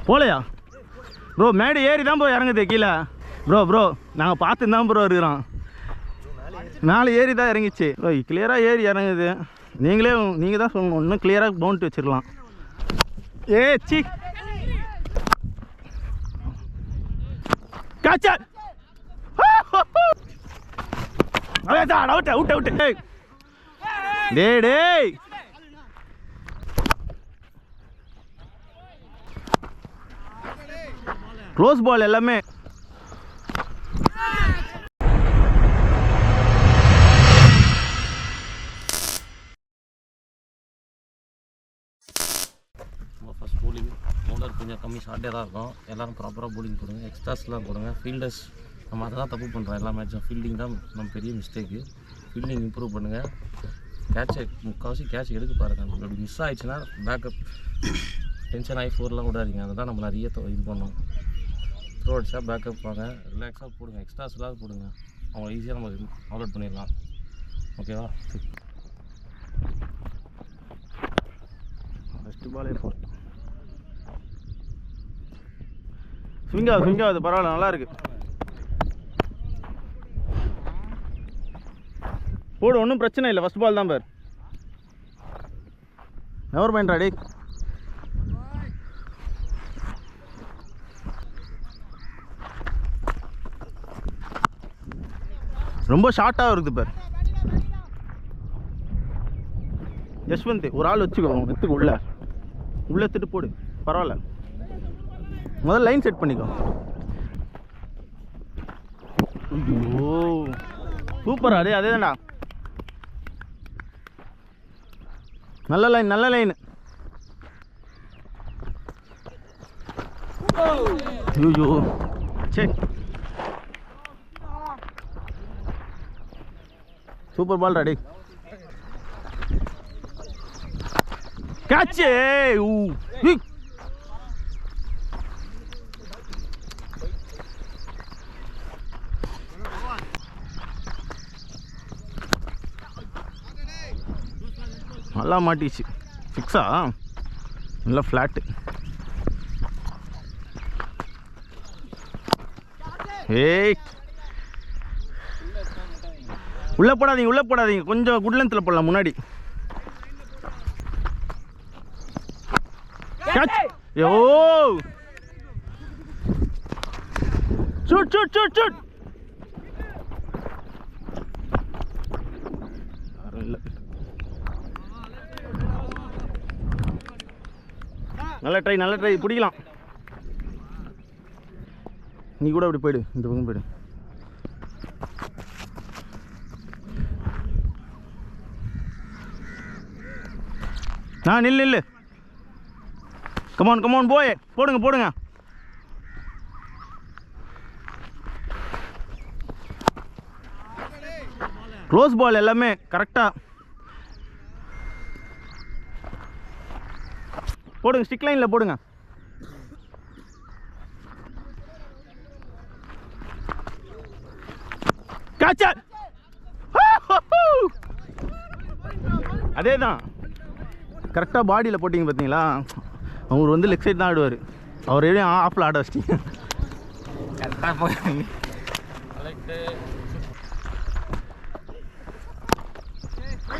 போலையா ப்ரோ? மேடு ஏறி தான் ப்ரோ இறங்குது கீழே. ப்ரோ நாங்கள் பார்த்து தான் ப்ரோ இருக்கிறோம். மேலே ஏறி தான் இறங்கிச்சு ப்ரோ. கிளியராக ஏறி இறங்குது. நீங்கள் தான் சொல்லணும். இன்னும் கிளியராக பவுண்ட் வச்சிருக்கலாம். சி காச்சா அவுட். டேய் க்ளோஸ் பால் எல்லாமே. ஃபஸ்ட் போலிங் பவுலர் கொஞ்சம் கம்மி ஷார்ட்டே தான் இருக்கும். எல்லோரும் ப்ராப்பராக போலிங் போடுங்க. எக்ஸ்ட்ராஸ்லாம் போடுங்க. ஃபீல்டர்ஸ் நம்ம அதை தான் தப்பு பண்ணுறோம் எல்லா மேட்சும். ஃபீல்டிங் தான் நம்ம பெரிய மிஸ்டேக்கு. ஃபீல்டிங் இம்ப்ரூவ் பண்ணுங்கள். கேட்சை முக்கால்வாசி கேட்ச் எடுக்க பாருங்கள். அப்படி மிஸ் ஆகிடுச்சுன்னா பேக்கப் டென்ஷன் ஆகி ஃபோர்லாம் விடாதீங்க. அதை தான் நம்ம நிறைய இது பண்ணோம். த்ரோ அடிச்சா பேக்கப் வாங்க. ரிலாக்ஸாக போடுங்க. எக்ஸ்ட்ராஸ்லாம் போடுங்க. அவங்க ஈஸியாக நம்ம அவுட் பண்ணிடலாம். ஓகேவா? ஃபஸ்ட்டு பாலே போகிறேன். ஸ்விங் ஆகுது. பரவாயில்ல, நல்லா இருக்கு. போடு, ஒன்றும் பிரச்சனை இல்லை. ஃபஸ்ட் பால் தான் பார். Never mind ராடி. ரொம்ப ஷார்ட்டாக இருக்குது பார். யஷ்வந்த் ஒரு ஆள் வச்சுக்கோ. எடுத்துக்கு உள்ள எடுத்துட்டு போடு. பரவாயில்ல, முதல்ல லைன் செட் பண்ணிக்கோ. ஓ சூப்பரா. அதேதான்டா. நல்ல லைன். ஐயோ சே. சூப்பர் பால் ராடி. கேட்ச். நல்லா மாட்டிச்சு. ஃபிக்ஸா? நல்லா ஃப்ளாட்டு. ஏய் உள்ளே போடாதீங்க. கொஞ்சம் குட் லென்த்தில் போடலாம் முன்னாடி. கேட்ச். யோ ஷூட். நல்ல ட்ரை பிடிக்கலாம். நீ கூட அப்படி போயிடு. இந்த பக்கம் போயிடு. நில்லு. கமான் போய் போடுங்க. க்ளோஸ் பால் எல்லாமே கரெக்டாக போடுங்க. ஸ்டிக் லைனில் போடுங்க. காச்சா. அதே தான் கரெக்டாக பாடியில் போட்டிங்க பார்த்தீங்களா? அவர் வந்து லெக் சைட் தான் ஆடுவார். அவர் எதையும் ஆஃபில் ஆட வச்சிட்டிங்க.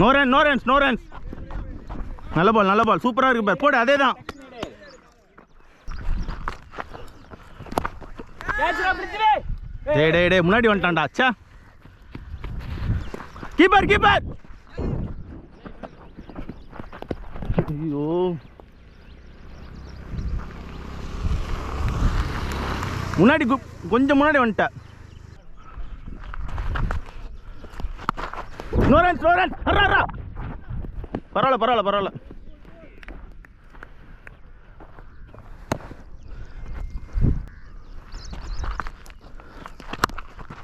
No runs. நல்ல பால் சூப்பராக இருக்கு பார். போடு. அதே தான். டே முன்னாடி வந்துட்டான்டா. அச்சா கீப்பர். ஐயோ முன்னாடி கொஞ்சம் முன்னாடி வந்துட்டா. No run. பரவாயில்ல.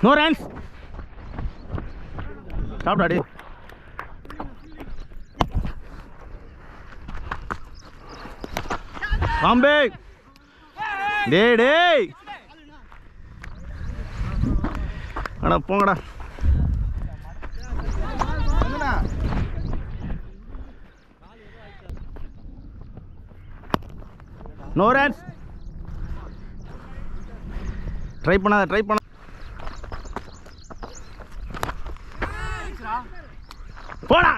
No runs. சாப்பிடாடி. பாம்பே. டேய் அடா போங்கடா. No runs. ட்ரை பண்ண போடா.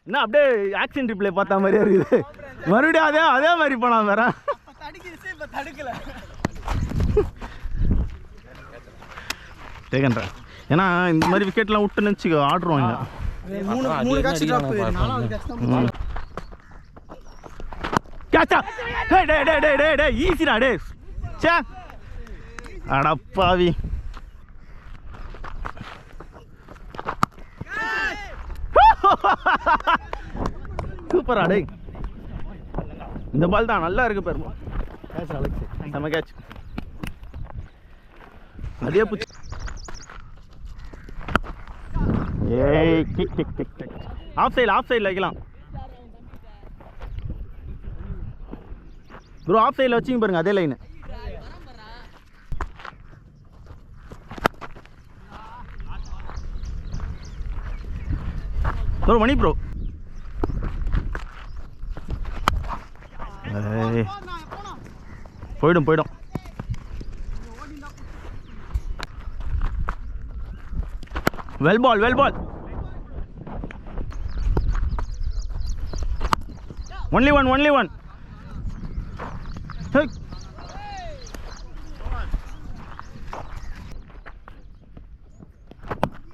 என்ன அப்படியே ஆக்ஷன் ரிப்ளே பார்த்த மாதிரியே இருக்குது. மறுபடியும் அதே மாதிரி போனா வேற டேக்கன்றேன். ஏன்னா இந்த மாதிரி விக்கெட்லாம் விட்டு நினச்சி ஆடுருவாங்க. ஈஸிடா டே. சே அடப்பாவி. சூப்பரா டே. இந்த பால் தான் நல்லா இருக்கு பாரு. நம்ம கேட்ச் அதே புச்சு. ஏய் kick kick kick kick. Off சைடில் வைக்கலாம் ப்ரோ. ஆஃப் சைடில் வச்சிங்க பாருங்க அதே லைனு. ப்ரோ மணி ப்ரோ. போயிடும். Well ball. Only one.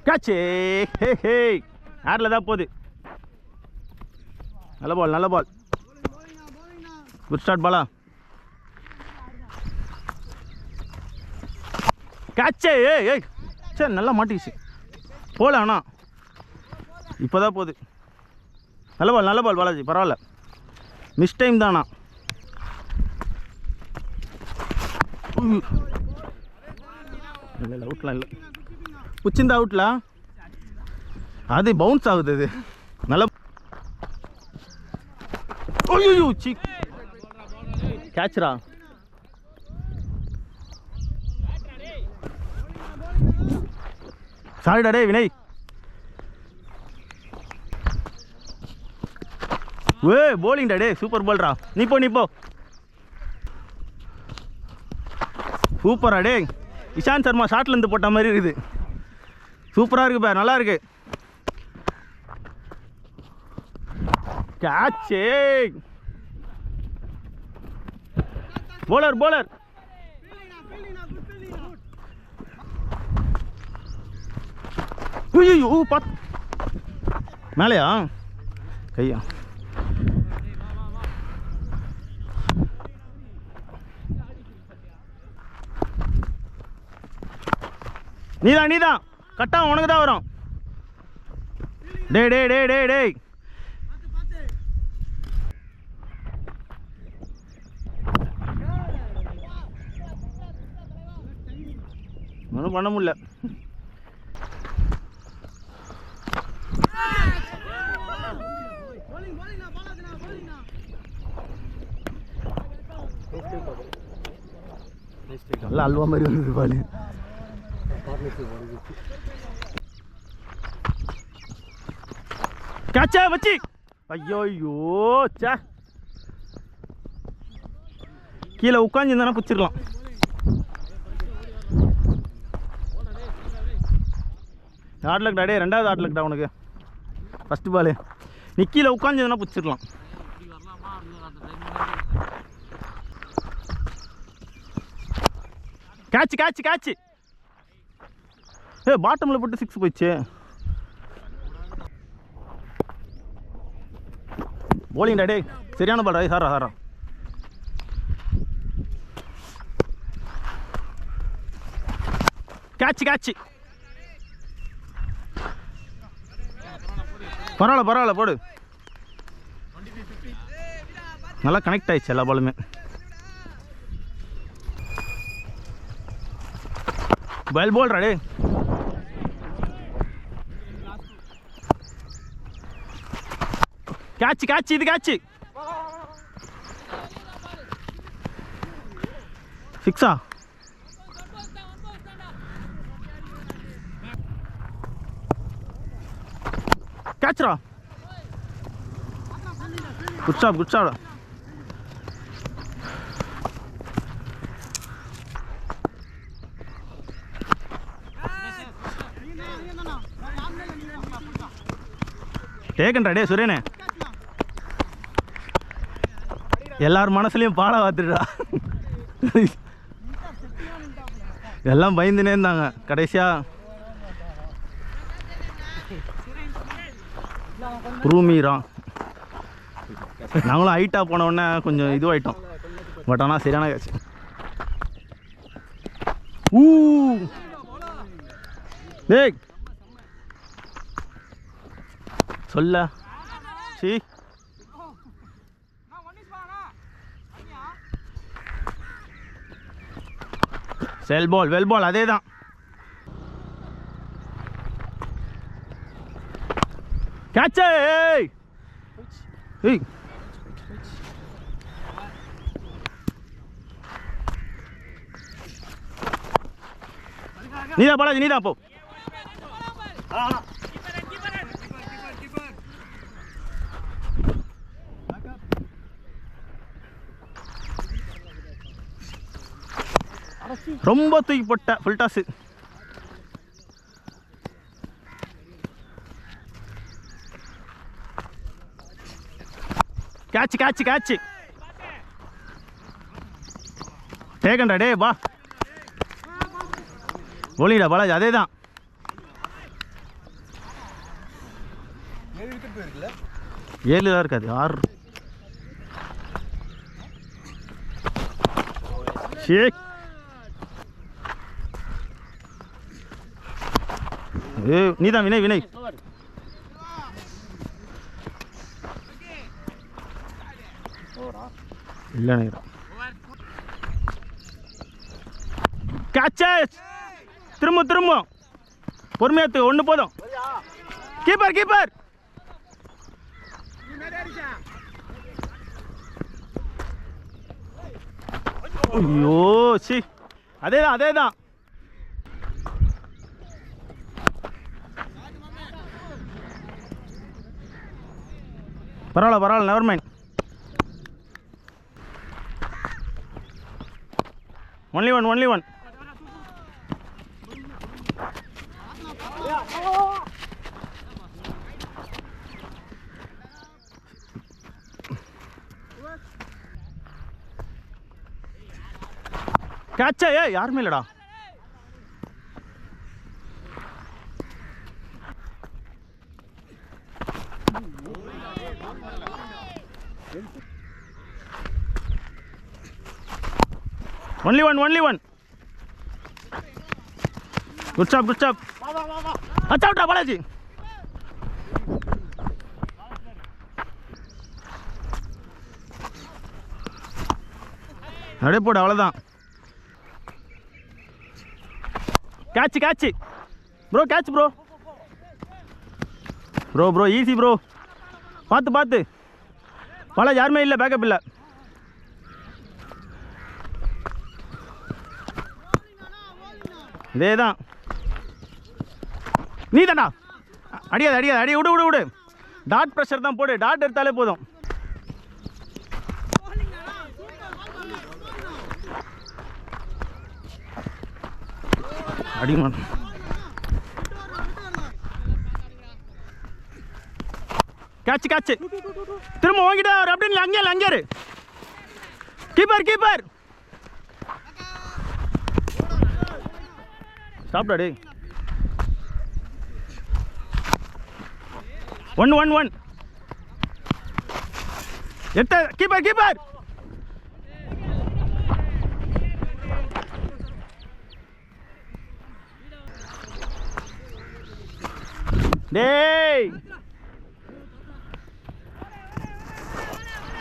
Catch. Hey ஏர்ல தான் போகுது. நல்ல பால். குட் ஸ்டார்ட் பாலா. கேட்ச். ஏய் சரி நல்லா மாட்டிக்கிச்சு. போல அண்ணா இப்போதான் போகுது. நல்ல பால் பாலாஜி. பரவாயில்ல, மிஸ் டைம் தானா. இல்லை அவுட்லாம் இல்லை. புச்சிந்த அவுட்ல அது பவுன்ஸ் ஆகுது. அது நல்ல ஐயோ சி கேட்ச்ரா. சாரிடா டே வினய். போலிங்டா டே. சூப்பர் பால்ரா. நீ போ. சூப்பரா டே. இஷாந்த் சர்மா ஷாட்லேருந்து போட்ட மாதிரி இருக்குது. சூப்பராக இருக்கு பார். நல்லா இருக்கு. கேட்ச். போலர். ஐயோ பாத் மேலையா கையா. நீதான் கட்டா உனக்கு தான் வரும். டே ஒன்றும் பண்ண முடியல. நல்லா அல்வா மாதிரி வருது பாலு. கேட்சா வச்சி. ஐயோ சே கீழே உட்காந்துருந்தானா பிடிச்சிருக்கலாம். ஆட்லக்டா டே. ரெண்டாவது ஆட்லக்டா உனக்கு. ஃபஸ்ட்டு பாலு நீ கீழே உட்காந்துருந்தனா பிடிச்சிருக்கலாம். கேட்ச். பாட்டமில் போட்டு 6 போயிடுச்சு. போலிங்டா டே. சரியான பால். சாரா கேட்ச். பரவாயில்ல போடு. நல்லா கனெக்ட் ஆயிடுச்சு எல்லா பாலுமே. வெல் போல்ரா டே. கேட்ச். இது கேட்ச். 6 கேட்ச்ரா. Good stop. டேக்கன்டா டே சுரேனே, எல்லார் மனசுலையும் பாலை பார்த்துட்டா. எல்லாம் பயந்துனே இருந்தாங்க. கடைசியாக ரூமீரா நாங்களும் ஹைட்டாக போனவுடனே கொஞ்சம் இதுவாயிட்டோம். பட் ஆனால் சரியான கேட்ச். டேய் சொல்ல சி செல் பால் வெல் பால் அதே தான். கேட்ச். ஏய் ஏய் நீதான் பாலாஜி, நீதான் போ. ரொம்ப தூக்கி போட்ட full toss. Catch catch catch. டேக்கன்டா டே வா. போலிடா பாலாஜி அதே தான். ஏழு தான் இருக்காது, 6. ஷேக் ஏ நீதான் வினய் வினய். இல்லை நினைக்கிறேன். கேட்ச். திரும்ப திரும்ப பொறுமையாத்து, ஒன்று போதும். Keeper keeper. ஐயோ சி அதே தான் அதே தான். பரவாயில்ல பரவாயில்ல, never mind. Only one only one. கேட்சா? ஏ யாருமே இல்லடா. Only one only one. Good stop good stop. அச்சா விட்டா பாலாஜி. அப்படியே போடு, அவ்வளோதான். Catch catch bro, catch bro. Bro bro easy bro. பார்த்து பார்த்து பாலாஜி, யாருமே இல்லை, பேக்கப் இல்லை. இதே தான். நீ தாண்டா. அடியாது அடியாது, அடி விடு விடு விடு. டாட் ப்ரெஷர் தான் போடு, டாட் எடுத்தாலே போதும். அடிமான். Catch catch. திரும்ப வாங்கிட்டா அப்படின்னு அங்கே அங்கே. Keeper keeper. ஸ்டாப்டா டே. 1-1-1. எட்ட கீப்பர் கீப்பர். டேய்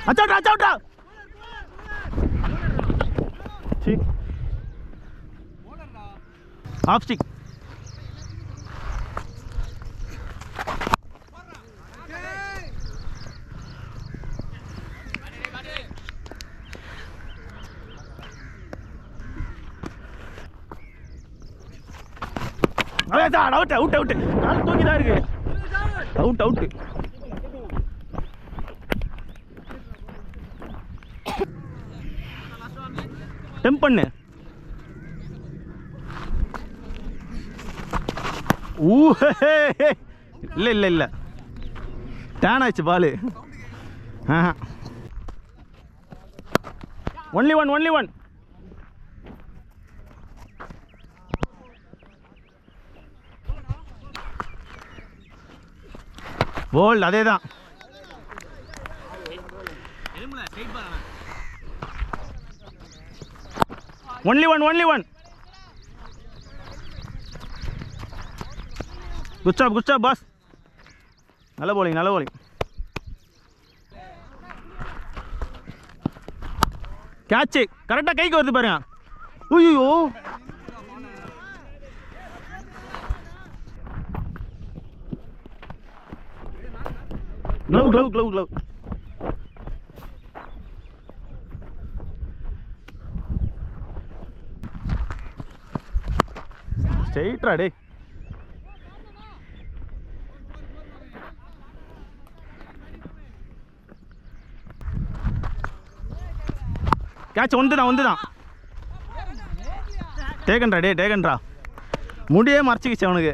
அச்சா அச்சா. சி off stick. Out out out. கால் தூக்கி தான் இருக்கு. Out out. டெம்ப் பண்ணு. இல்லை இல்லை இல்லை. டேன் ஆயிடுச்சு பால். Only one. போல்ட் அதே தான். Only one. Good job boss. நல்ல bowling. கேட்ச் கரெக்டாக கைக்கு வருது பாருங்க. ஐயோ க்ளவ். ஸ்ட்ரெயிட்ரா டே. கேட்ச் ஒன்று தான். டேகன்ரா முடியே மறைச்சிக்கிச்சு அவனுக்கு.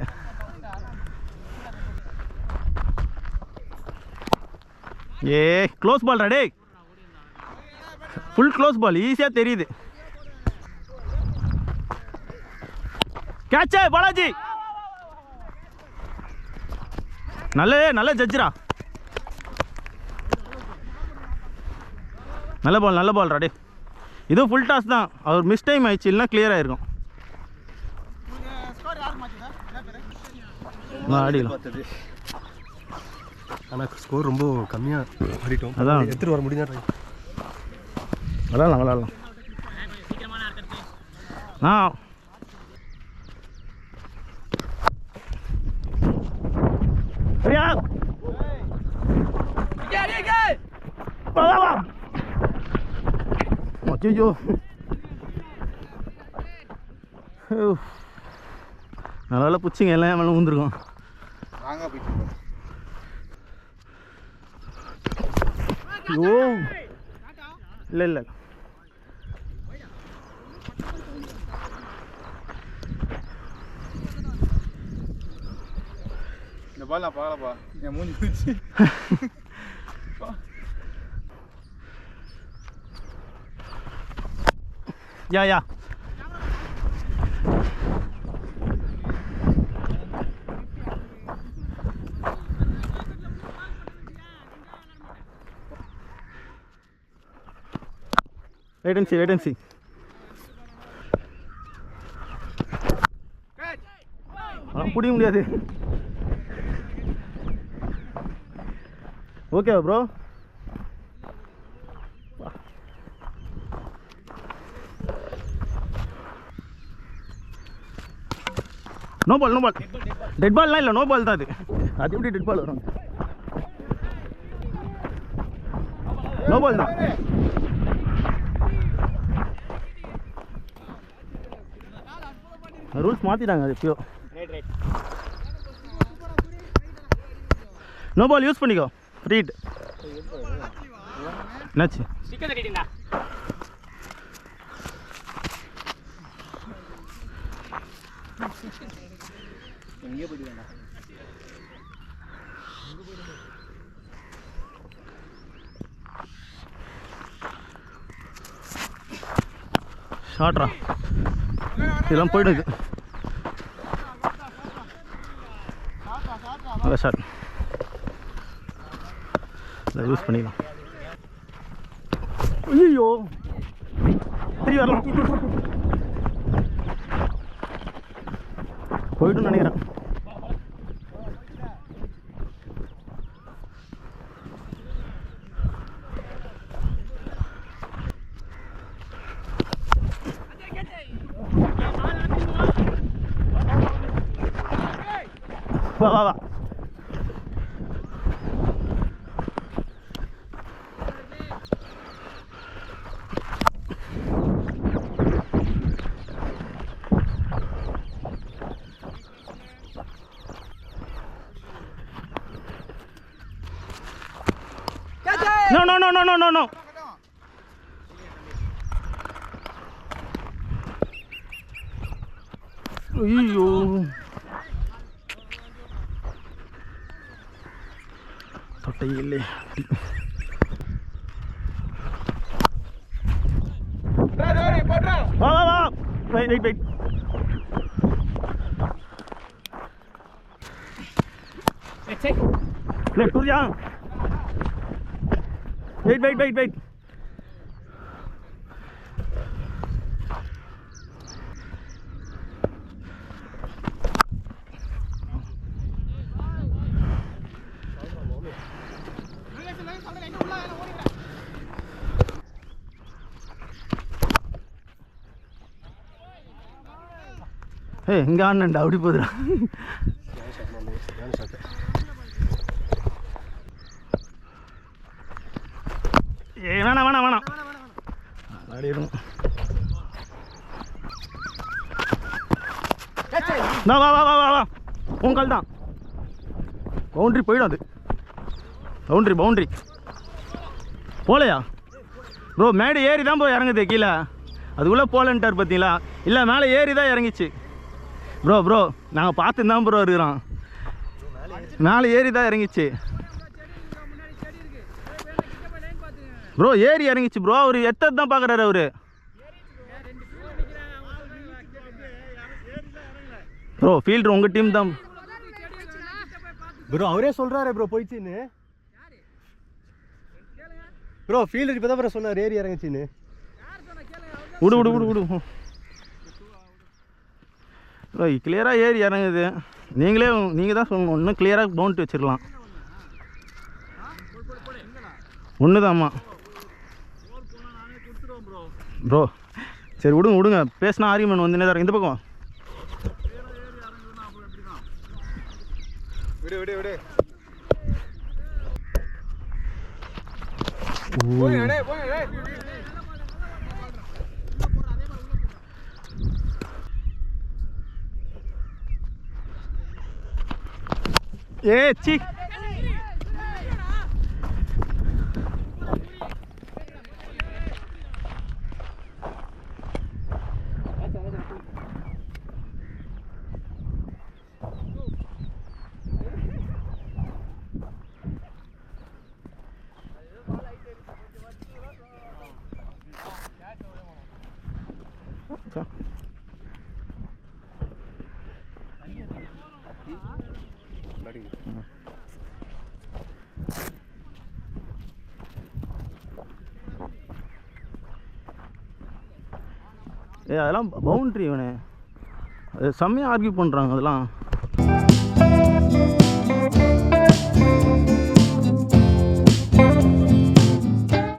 க்ளோஸ் பால்ரா டே. ஃபுல் க்ளோஸ் பால், ஈஸியாக தெரியுது. கேட்ச் பாலாஜி. நல்ல ஜட்ஜரா. நல்ல பால்ரா டே. இதுவும் ஃபுல் டாஸ் தான். அவர் மிஸ் டைம் ஆயிடுச்சு, இல்லைனா கிளியர் ஆகிருக்கும். ஆடிக்கலாம். ஆனால் ஸ்கோர் ரொம்ப கம்மியாக ஆடிட்டோம். அதான் எடுத்துகிட்டு வர முடியுதா? விளாட்லாம். ஐயோ நல்ல பிடிச்சிங்க, எல்லாம் மேலே வந்துருக்கோம். ஓ இல்லை இந்த பால் நான் பார்க்கலப்பா, என் மூஞ்சி போச்சு. யா wait and see. பிடிக்க முடியாது. Okay bro. No ball. Dead பால்லாம் இல்லை, நோ பால் தான் அது. அது எப்படி டெட் பால் வரும்? நோ பால் தான். ரூல்ஸ் மாற்றிட்டாங்க அது எப்பயோ. நோ பால் யூஸ் பண்ணிக்கோ. ஃப்ரீட் என்னாச்சு? ஷார்ட்ரா இதெல்லாம் போயிடுது. ஷார்ட் இதை யூஸ் பண்ணிக்கலாம். ஐயோ திரும்பி வரலாம். போய்ட்டு நினைக்கிறேன். வா வா வா. No, no, no, no, no, no, no. ஐயோ இல்லை வா வா வா wait wait wait Let's go down. Wait. Hey, இங்க ஆனண்டா அப்படி போதுடா. ஏய் வேணாம். ஆடிரும். வா. உன் கால் தான். பவுண்டரி போயிடும் அது. பவுண்டரி. போலையா? ப்ரோ மேடு ஏறி தான் போய் இறங்குது கீழே. அதுக்குள்ளே போலன்ட்டார் பார்த்தீங்களா? இல்லை மேலே ஏறி தான் இறங்கிச்சு. ப்ரோ நாங்கள் பார்த்து தான் ப்ரோ இருக்கிறோம். மேலே ஏறி தான் இறங்கிச்சு. ப்ரோ ஏறி இறங்கிச்சு ப்ரோ. அவர் எத்தது தான் பார்க்குறாரு அவரு. ப்ரோ ஃபீல்டர் உங்கள் டீம் தான் ப்ரோ. அவரே சொல்கிறாரு ப்ரோ போயிடுச்சின்னு. ப்ரோ ஃபீல்டர் இப்போ தான் ப்ரோ சொன்னார் ஏறி இறங்கிச்சின்னு. விடு ப்ரோ கிளியராக ஏறி இறங்குது. நீங்கள் தான் சொல்லணும். இன்னும் கிளியராக பவுண்ட் வச்சிடலாம். ஒன்று தான்மா ப்ரோ. சரி விடுங்க. பேசினா ஆர்கியூமெண்ட் வந்துனே தான் இந்த பக்கம். விடு சி அதெல்லாம் பவுண்ட்ரி இவனே. அது செம்மையாக ஆர்கியூ பண்ணுறாங்க அதெல்லாம்.